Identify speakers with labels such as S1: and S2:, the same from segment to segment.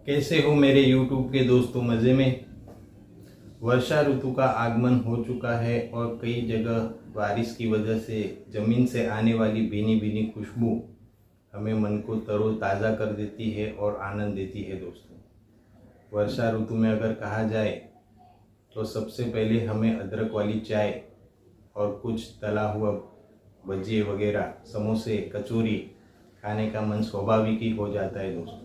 S1: कैसे हो मेरे YouTube के दोस्तों? मज़े में। वर्षा ऋतु का आगमन हो चुका है और कई जगह बारिश की वजह से ज़मीन से आने वाली भीनी भीनी खुशबू हमें मन को तरोताज़ा कर देती है और आनंद देती है दोस्तों। वर्षा ऋतु में अगर कहा जाए तो सबसे पहले हमें अदरक वाली चाय और कुछ तला हुआ भजिए वगैरह, समोसे, कचौरी खाने का मन स्वाभाविक ही हो जाता है दोस्तों।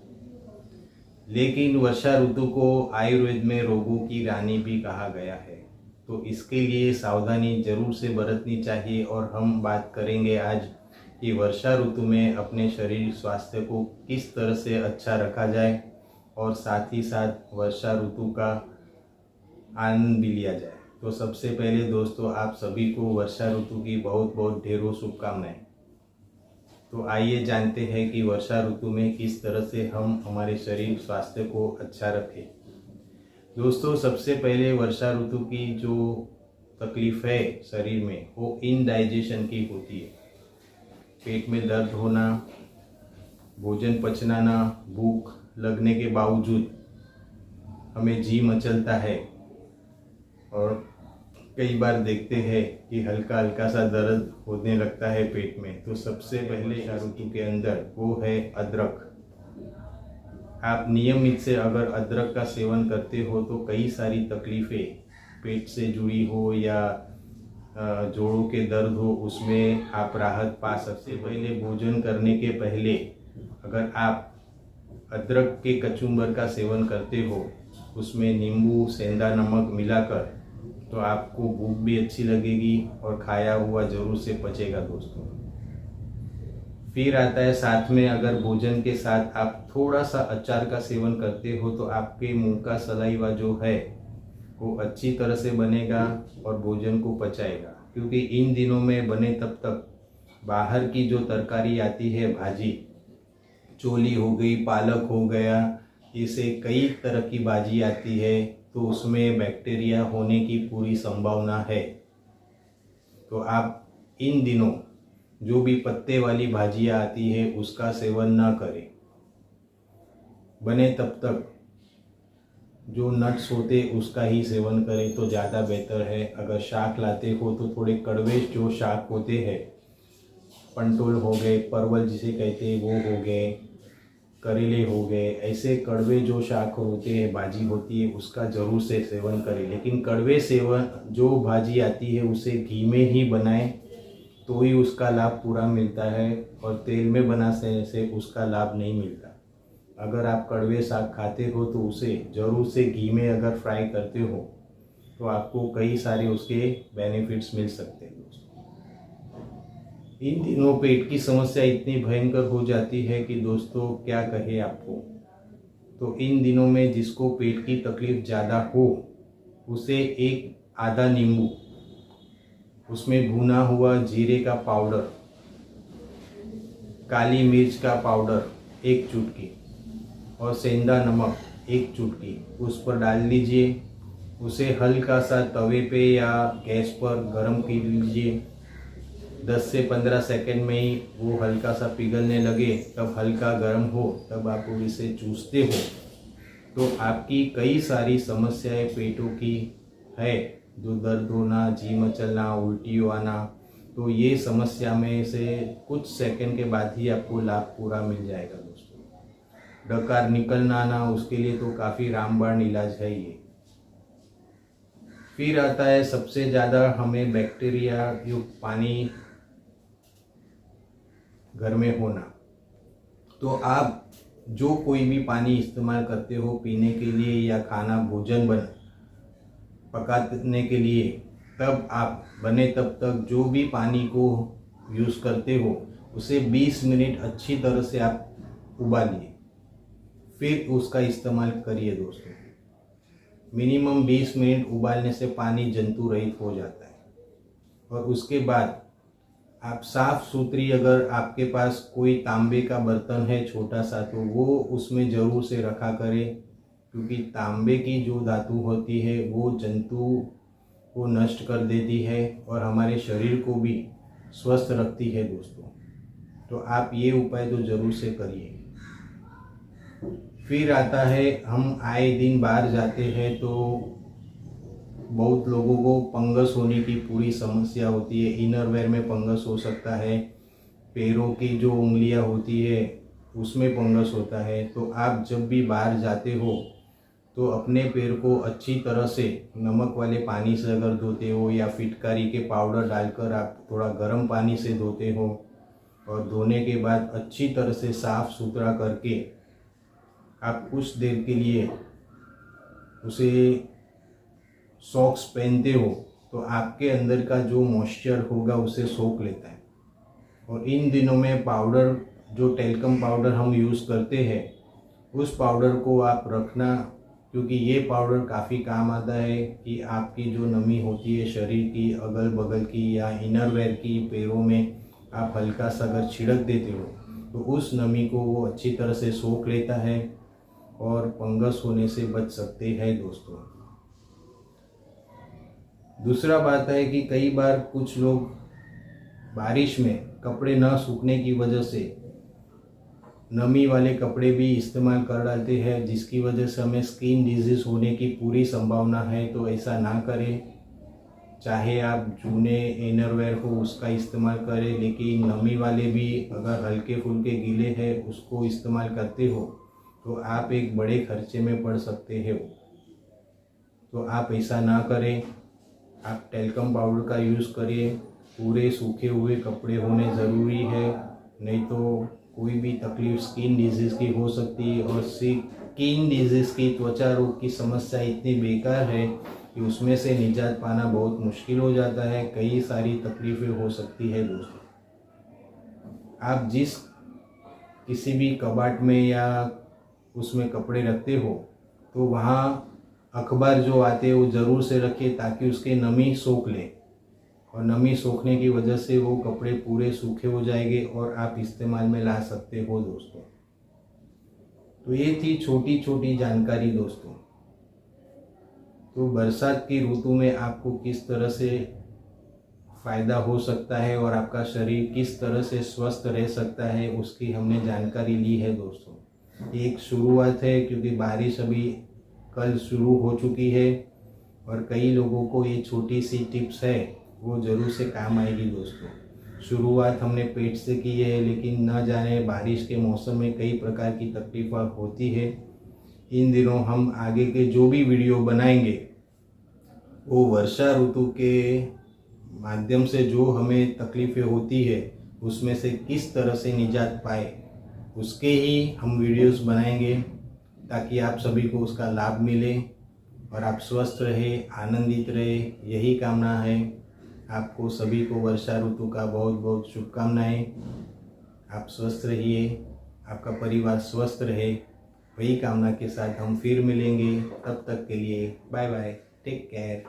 S1: लेकिन वर्षा ऋतु को आयुर्वेद में रोगों की रानी भी कहा गया है, तो इसके लिए सावधानी जरूर से बरतनी चाहिए। और हम बात करेंगे आज कि वर्षा ऋतु में अपने शरीर स्वास्थ्य को किस तरह से अच्छा रखा जाए और साथ ही साथ वर्षा ऋतु का आनंद भी लिया जाए। तो सबसे पहले दोस्तों, आप सभी को वर्षा ऋतु की बहुत बहुत ढेरों शुभकामनाएं। तो आइए जानते हैं कि वर्षा ऋतु में किस तरह से हम हमारे शरीर स्वास्थ्य को अच्छा रखें। दोस्तों, सबसे पहले वर्षा ऋतु की जो तकलीफ है शरीर में, वो इनडाइजेशन की होती है। पेट में दर्द होना, भोजन पचना ना, भूख लगने के बावजूद हमें जी मचलता है और कई बार देखते हैं कि हल्का हल्का सा दर्द होने लगता है पेट में। तो सबसे पहले ऋतु के अंदर वो है अदरक। आप नियमित से अगर अदरक का सेवन करते हो तो कई सारी तकलीफ़ें पेट से जुड़ी हो या जोड़ों के दर्द हो, उसमें आप राहत पा सकते। पहले भोजन करने के पहले अगर आप अदरक के कचुम्बर का सेवन करते हो, उसमें नींबू सेंधा नमक मिलाकर, तो आपको भूख भी अच्छी लगेगी और खाया हुआ जरूर से पचेगा दोस्तों। फिर आता है साथ में, अगर भोजन के साथ आप थोड़ा सा अचार का सेवन करते हो तो आपके मुंह का सलाइवा जो है वो अच्छी तरह से बनेगा और भोजन को पचाएगा। क्योंकि इन दिनों में बने तब तक बाहर की जो तरकारी आती है, भाजी, चोली हो गई, पालक हो गया, इसे कई तरह की भाजी आती है, तो उसमें बैक्टीरिया होने की पूरी संभावना है। तो आप इन दिनों जो भी पत्ते वाली भाजियाँ आती है उसका सेवन ना करें। बने तब तक जो नट्स होते उसका ही सेवन करें तो ज़्यादा बेहतर है। अगर शाक लाते हो तो थोड़े कड़वे जो शाक होते हैं, पंटोल हो गए, परवल जिसे कहते हैं वो हो गए, करेले हो गए, ऐसे कड़वे जो शाक होते हैं, भाजी होती है, उसका ज़रूर से सेवन करें। लेकिन कड़वे सेवन जो भाजी आती है उसे घी में ही बनाएं तो ही उसका लाभ पूरा मिलता है, और तेल में बनाने से उसका लाभ नहीं मिलता। अगर आप कड़वे साग खाते हो तो उसे ज़रूर से घी में अगर फ्राई करते हो तो आपको कई सारे उसके बेनिफिट्स मिल सकते हैं दोस्तों। इन दिनों पेट की समस्या इतनी भयंकर हो जाती है कि दोस्तों क्या कहे आपको। तो इन दिनों में जिसको पेट की तकलीफ ज़्यादा हो, उसे एक आधा नींबू, उसमें भुना हुआ जीरे का पाउडर, काली मिर्च का पाउडर 1 चुटकी और सेंधा नमक 1 चुटकी उस पर डाल लीजिए। उसे हल्का सा तवे पे या गैस पर गर्म कर लीजिए। 10 से 15 सेकंड में ही वो हल्का सा पिघलने लगे, तब हल्का गर्म हो, तब आप इसे चूसते हो तो आपकी कई सारी समस्याएं पेटों की है, जो दर्द होना, जी मचलना, उल्टी आना, तो ये समस्या में से कुछ सेकंड के बाद ही आपको लाभ पूरा मिल जाएगा दोस्तों। डकार निकलना ना, उसके लिए तो काफ़ी रामबाण इलाज है ये। फिर आता है सबसे ज़्यादा हमें बैक्टीरिया युक्त पानी घर में होना। तो आप जो कोई भी पानी इस्तेमाल करते हो पीने के लिए या खाना भोजन पकाने के लिए, तब आप बने तब तक जो भी पानी को यूज़ करते हो उसे 20 मिनट अच्छी तरह से आप उबालिए, फिर उसका इस्तेमाल करिए दोस्तों। मिनिमम 20 मिनट उबालने से पानी जंतु रहित हो जाता है। और उसके बाद आप साफ़ सुथरी, अगर आपके पास कोई तांबे का बर्तन है छोटा सा, तो वो उसमें ज़रूर से रखा करें। क्योंकि तांबे की जो धातु होती है वो जंतु को नष्ट कर देती है और हमारे शरीर को भी स्वस्थ रखती है दोस्तों। तो आप ये उपाय तो ज़रूर से करिए। फिर आता है, हम आए दिन बाहर जाते हैं तो बहुत लोगों को फंगस होने की पूरी समस्या होती है। इनरवेयर में फंगस हो सकता है, पैरों की जो उंगलियां होती है उसमें फंगस होता है। तो आप जब भी बाहर जाते हो तो अपने पैर को अच्छी तरह से नमक वाले पानी से अगर धोते हो या फिटकारी के पाउडर डालकर आप थोड़ा गर्म पानी से धोते हो और धोने के बाद अच्छी तरह से साफ़ सुथरा करके आप कुछ देर के लिए उसे सॉक्स पहनते हो तो आपके अंदर का जो मॉइस्चर होगा उसे सोख लेता है। और इन दिनों में पाउडर, जो टेल्कम पाउडर हम यूज़ करते हैं, उस पाउडर को आप रखना, क्योंकि ये पाउडर काफ़ी काम आता है कि आपकी जो नमी होती है शरीर की अगल बगल की या इनरवेयर की, पैरों में आप हल्का सा अगर छिड़क देते हो तो उस नमी को वो अच्छी तरह से सोख लेता है और फंगस होने से बच सकते हैं दोस्तों। दूसरा बात है कि कई बार कुछ लोग बारिश में कपड़े न सूखने की वजह से नमी वाले कपड़े भी इस्तेमाल कर डालते हैं, जिसकी वजह से हमें स्किन डिजीज़ होने की पूरी संभावना है। तो ऐसा ना करें। चाहे आप जूने इनरवेयर हो उसका इस्तेमाल करें, लेकिन नमी वाले भी अगर हल्के फुल्के गीले हैं उसको इस्तेमाल करते हो तो आप एक बड़े खर्चे में पड़ सकते हो। तो आप ऐसा ना करें। आप टेल्कम पाउडर का यूज़ करिए। पूरे सूखे हुए कपड़े होने ज़रूरी है, नहीं तो कोई भी तकलीफ स्किन डिजीज़ की हो सकती है। और स्किन डिजीज़ की, त्वचा रोग की समस्या इतनी बेकार है कि उसमें से निजात पाना बहुत मुश्किल हो जाता है। कई सारी तकलीफ़ें हो सकती है दोस्तों। आप जिस किसी भी कबाट में या उसमें कपड़े रखते हो तो वहाँ अखबार जो आते हैं वो ज़रूर से रखिए ताकि उसके नमी सोख ले, और नमी सोखने की वजह से वो कपड़े पूरे सूखे हो जाएंगे और आप इस्तेमाल में ला सकते हो दोस्तों। तो ये थी छोटी छोटी जानकारी दोस्तों। तो बरसात की ऋतु में आपको किस तरह से फ़ायदा हो सकता है और आपका शरीर किस तरह से स्वस्थ रह सकता है उसकी हमने जानकारी ली है दोस्तों। ये एक शुरुआत है, क्योंकि बारिश अभी कल शुरू हो चुकी है और कई लोगों को ये छोटी सी टिप्स है वो ज़रूर से काम आएगी दोस्तों। शुरुआत हमने पेट से की है, लेकिन न जाने बारिश के मौसम में कई प्रकार की तकलीफ़ होती है। इन दिनों हम आगे के जो भी वीडियो बनाएंगे वो वर्षा ऋतु के माध्यम से जो हमें तकलीफ़ें होती है उसमें से किस तरह से निजात पाए उसके ही हम वीडियोस बनाएंगे, ताकि आप सभी को उसका लाभ मिले और आप स्वस्थ रहे, आनंदित रहे। यही कामना है। आपको सभी को वर्षा ऋतु का बहुत बहुत शुभकामनाएं। आप स्वस्थ रहिए, आपका परिवार स्वस्थ रहे, वही कामना के साथ हम फिर मिलेंगे। तब तक के लिए बाय बाय, टेक केयर।